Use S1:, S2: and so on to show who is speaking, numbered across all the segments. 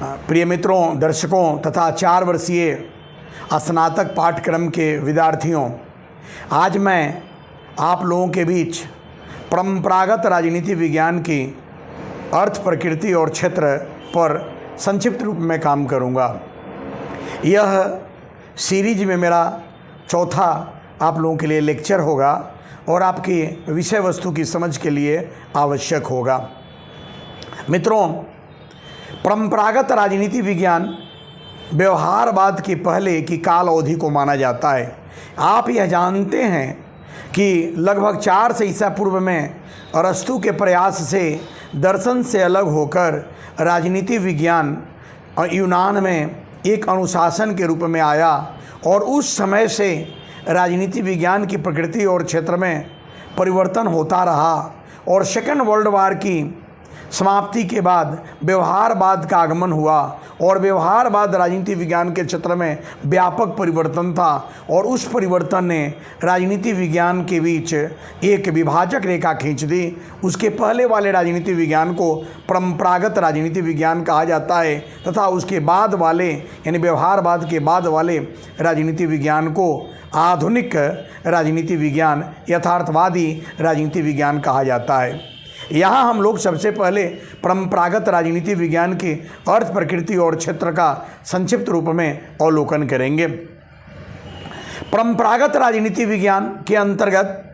S1: प्रिय मित्रों, दर्शकों तथा 4 वर्षीय स्नातक पाठ्यक्रम के विद्यार्थियों, आज मैं आप लोगों के बीच परंपरागत राजनीति विज्ञान की अर्थ, प्रकृति और क्षेत्र पर संक्षिप्त रूप में काम करूंगा। यह सीरीज में मेरा चौथा आप लोगों के लिए लेक्चर होगा और आपकी विषय वस्तु की समझ के लिए आवश्यक होगा। मित्रों, परंपरागत राजनीति विज्ञान व्यवहारवाद के पहले की काल अवधि को माना जाता है। आप यह जानते हैं कि लगभग 400 ईसा पूर्व में अरस्तु के प्रयास से दर्शन से अलग होकर राजनीति विज्ञान यूनान में एक अनुशासन के रूप में आया और उस समय से राजनीति विज्ञान की प्रकृति और क्षेत्र में परिवर्तन होता रहा और सेकेंड वर्ल्ड वॉर की समाप्ति के बाद व्यवहारवाद का आगमन हुआ और व्यवहारवाद राजनीति विज्ञान के क्षेत्र में व्यापक परिवर्तन था और उस परिवर्तन ने राजनीति विज्ञान के बीच एक विभाजक रेखा खींच दी। उसके पहले वाले राजनीति विज्ञान को परंपरागत राजनीति विज्ञान कहा जाता है तथा उसके बाद वाले यानी व्यवहारवाद के बाद वाले राजनीति विज्ञान को आधुनिक राजनीति विज्ञान, यथार्थवादी राजनीति विज्ञान कहा जाता है। यहाँ हम लोग सबसे पहले परंपरागत राजनीति विज्ञान की अर्थ, प्रकृति और क्षेत्र का संक्षिप्त रूप में अवलोकन करेंगे। परंपरागत राजनीति विज्ञान के अंतर्गत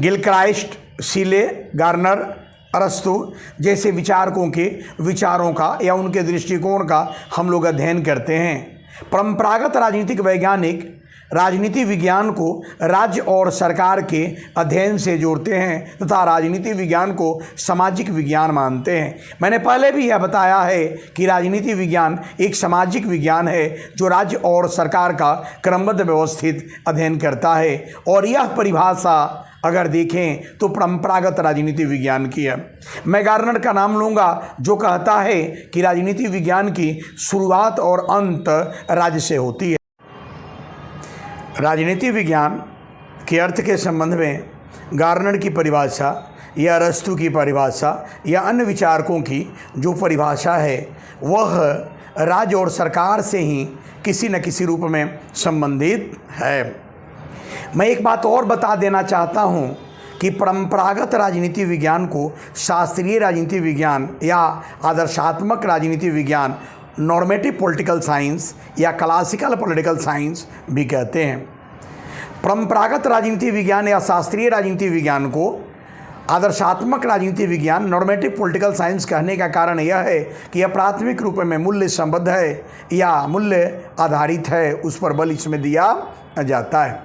S1: गिलक्राइस्ट, शीले, गार्नर, अरस्तु जैसे विचारकों के विचारों का या उनके दृष्टिकोण का हम लोग अध्ययन करते हैं। परंपरागत राजनीतिक वैज्ञानिक राजनीति विज्ञान को राज्य और सरकार के अध्ययन से जोड़ते हैं तथा राजनीति विज्ञान को सामाजिक विज्ञान मानते हैं। मैंने पहले भी यह बताया है कि राजनीति विज्ञान एक सामाजिक विज्ञान है जो राज्य और सरकार का क्रमबद्ध व्यवस्थित अध्ययन करता है और यह परिभाषा अगर देखें तो परंपरागत राजनीति विज्ञान की है। मैं गार्नर का नाम लूँगा जो कहता है कि राजनीति विज्ञान की शुरुआत और अंत राज्य से होती है। राजनीति विज्ञान के अर्थ के संबंध में गार्नर की परिभाषा या अरस्तु की परिभाषा या अन्य विचारकों की जो परिभाषा है वह राज्य और सरकार से ही किसी न किसी रूप में संबंधित है। मैं एक बात और बता देना चाहता हूँ कि परंपरागत राजनीति विज्ञान को शास्त्रीय राजनीति विज्ञान या आदर्शात्मक राजनीति विज्ञान, नॉर्मेटिव पॉलिटिकल साइंस या क्लासिकल पॉलिटिकल साइंस भी कहते हैं। परंपरागत राजनीति विज्ञान या शास्त्रीय राजनीति विज्ञान को आदर्शात्मक राजनीति विज्ञान, नॉर्मेटिव पॉलिटिकल साइंस कहने का कारण यह है कि यह प्राथमिक रूप में मूल्य संबद्ध है या मूल्य आधारित है, उस पर बल इसमें दिया जाता है।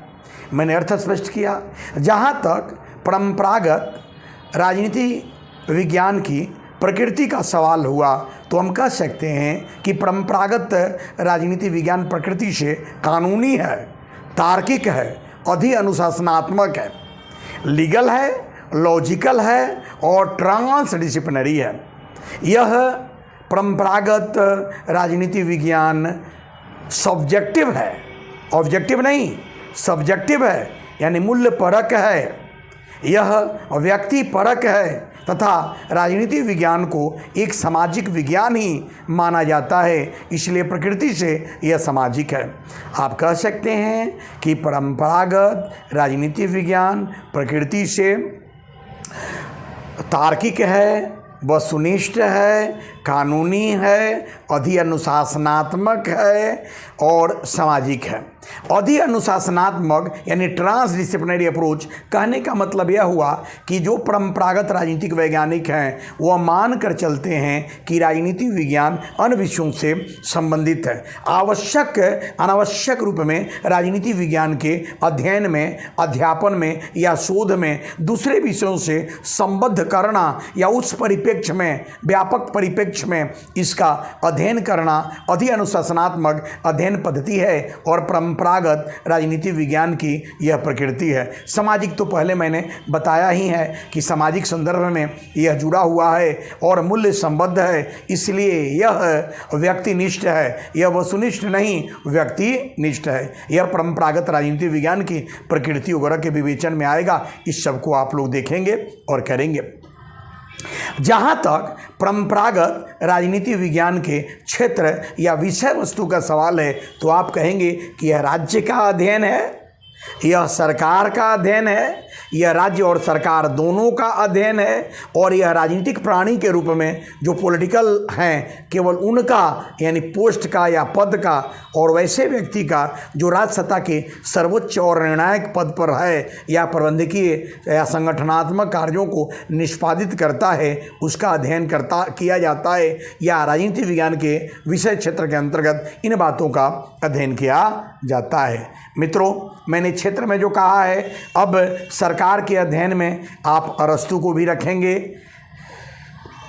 S1: मैंने अर्थ स्पष्ट किया। जहाँ तक परंपरागत राजनीति विज्ञान की प्रकृति का सवाल हुआ तो हम कह सकते हैं कि परंपरागत राजनीति विज्ञान प्रकृति से कानूनी है, तार्किक है, अधि अनुशासनात्मक है, लीगल है, लॉजिकल है और ट्रांसडिसिप्लिनरी है। यह परंपरागत राजनीति विज्ञान सब्जेक्टिव है, ऑब्जेक्टिव नहीं, सब्जेक्टिव है यानी मूल्य परक है। यह व्यक्ति परक है तथा राजनीति विज्ञान को एक सामाजिक विज्ञान ही माना जाता है, इसलिए प्रकृति से यह सामाजिक है। आप कह सकते हैं कि परंपरागत राजनीति विज्ञान प्रकृति से तार्किक है, वस्तुनिष्ठ है, कानूनी है, अधि अनुशासनात्मक है और सामाजिक है। अधि अनुशासनात्मक यानी ट्रांसडिसिप्लिनरी अप्रोच कहने का मतलब यह हुआ कि जो परंपरागत राजनीतिक वैज्ञानिक हैं वह मान कर चलते हैं कि राजनीति विज्ञान अन्य विषयों से संबंधित है। आवश्यक अनावश्यक रूप में राजनीति विज्ञान के अध्ययन में, अध्यापन में या शोध में दूसरे विषयों से संबद्ध करना या उस परिप्रेक्ष्य में, व्यापक परिप्रेक्ष्य में इसका अध्ययन करना अधि अनुशासनात्मक अध्ययन पद्धति है और परंपरागत राजनीति विज्ञान की यह प्रकृति है। सामाजिक तो पहले मैंने बताया ही है कि सामाजिक संदर्भ में यह जुड़ा हुआ है और मूल्य संबद्ध है, इसलिए यह व्यक्तिनिष्ठ है, यह वस्तुनिष्ठ नहीं व्यक्तिनिष्ठ है। यह परंपरागत राजनीति विज्ञान की प्रकृति वगैरह के विवेचन में आएगा। इस सब को आप लोग देखेंगे और करेंगे। जहाँ तक परंपरागत राजनीति विज्ञान के क्षेत्र या विषय वस्तु का सवाल है तो आप कहेंगे कि यह राज्य का अध्ययन है, यह सरकार का अध्ययन है, यह राज्य और सरकार दोनों का अध्ययन है, और यह राजनीतिक प्राणी के रूप में जो पॉलिटिकल हैं केवल उनका यानी पोस्ट का या पद का, और वैसे व्यक्ति का जो राजसत्ता के सर्वोच्च और निर्णायक पद पर है या प्रबंधकीय या संगठनात्मक कार्यों को निष्पादित करता है, उसका अध्ययन किया जाता है, या राजनीति विज्ञान के विषय क्षेत्र के अंतर्गत इन बातों का अध्ययन किया जाता है। मित्रों, मैंने क्षेत्र में जो कहा है, अब सरकार के अध्ययन में आप अरस्तु को भी रखेंगे,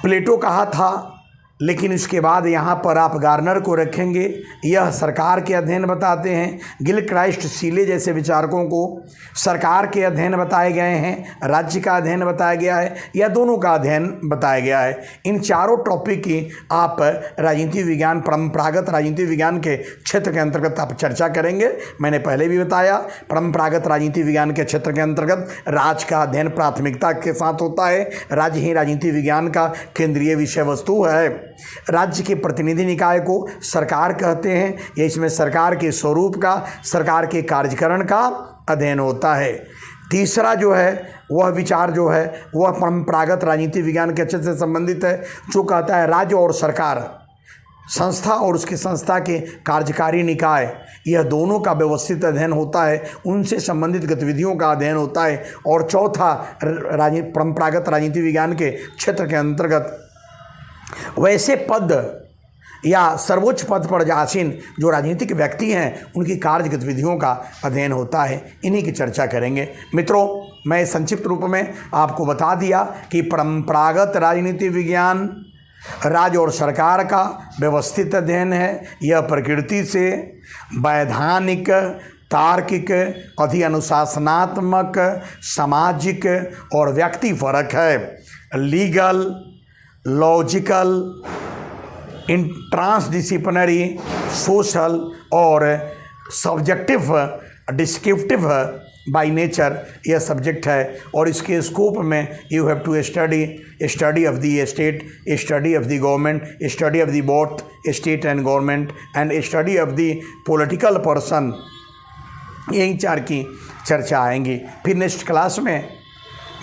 S1: प्लेटो कहा था, लेकिन इसके बाद यहाँ पर आप गार्नर को रखेंगे। यह सरकार के अध्ययन बताते हैं। गिलक्राइस्ट, सीले जैसे विचारकों को सरकार के अध्ययन बताए गए हैं, राज्य का अध्ययन बताया गया है, या दोनों का अध्ययन बताया गया है। इन चारों टॉपिक की आप राजनीति विज्ञान, परंपरागत राजनीति विज्ञान के क्षेत्र के अंतर्गत आप चर्चा करेंगे। मैंने पहले भी बताया, परंपरागत राजनीति विज्ञान के क्षेत्र के अंतर्गत राज्य का अध्ययन प्राथमिकता के साथ होता है। राज्य ही राजनीति विज्ञान का केंद्रीय विषय वस्तु है। राज्य के प्रतिनिधि निकाय को सरकार कहते हैं। ये इसमें सरकार के स्वरूप का, सरकार के कार्यकरण का अध्ययन होता है। तीसरा जो है वह विचार जो है वह परंपरागत राजनीति विज्ञान के क्षेत्र से संबंधित है, जो कहता है राज्य और सरकार, संस्था और उसकी संस्था के कार्यकारी निकाय, यह दोनों का व्यवस्थित अध्ययन होता है, उनसे संबंधित गतिविधियों का अध्ययन होता है। और चौथा परंपरागत राजनीति विज्ञान के क्षेत्र के अंतर्गत वैसे पद या सर्वोच्च पद पर आसीन जो राजनीतिक व्यक्ति हैं उनकी कार्य गतिविधियों का अध्ययन होता है। इन्हीं की चर्चा करेंगे। मित्रों, मैं संक्षिप्त रूप में आपको बता दिया कि परंपरागत राजनीति विज्ञान राज्य और सरकार का व्यवस्थित अध्ययन है। यह प्रकृति से वैधानिक, तार्किक, अधिअनुशासनात्मक, सामाजिक और व्यक्ति फरक है। लीगल, लॉजिकल, ट्रांसडिसिप्लिनरी, सोशल और सब्जेक्टिव, डिस्क्रिप्टिव बाय नेचर यह सब्जेक्ट है। और इसके स्कोप में you have to study of the state, study of the government, study of the both state and government, and study of the political person. यही चार की चर्चा आएंगी। फिर नेक्स्ट क्लास में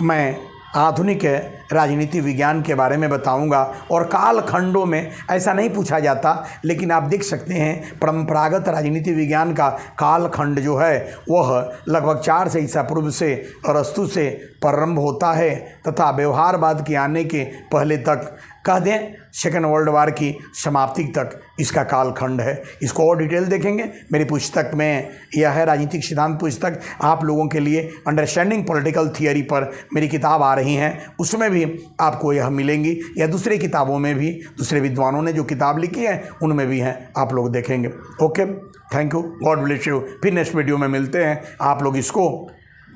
S1: मैं आधुनिक राजनीति विज्ञान के बारे में बताऊंगा। और कालखंडों में ऐसा नहीं पूछा जाता, लेकिन आप देख सकते हैं परंपरागत राजनीति विज्ञान का कालखंड जो है वह लगभग 400 ईसा पूर्व से अरस्तु से प्रारंभ होता है तथा व्यवहारवाद के आने के पहले तक, कह दें सेकेंड वर्ल्ड वार की समाप्ति तक इसका कालखंड है। इसको और डिटेल देखेंगे मेरी पुस्तक में। यह है राजनीतिक सिद्धांत पुस्तक, आप लोगों के लिए अंडरस्टैंडिंग पॉलिटिकल थियरी पर मेरी किताब आ रही हैं, उसमें भी आपको यह मिलेंगी, या दूसरी किताबों में भी, दूसरे विद्वानों ने जो किताब लिखी है उनमें भी हैं, आप लोग देखेंगे। Okay, thank you, God bless you. फिर नेक्स्ट वीडियो में मिलते हैं। आप लोग इसको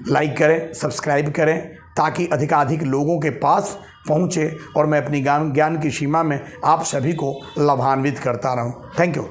S1: लाइक करें, सब्सक्राइब करें, ताकि अधिकाधिक लोगों के पास पहुँचे और मैं अपनी ज्ञान की सीमा में आप सभी को लाभान्वित करता रहूँ। Thank you.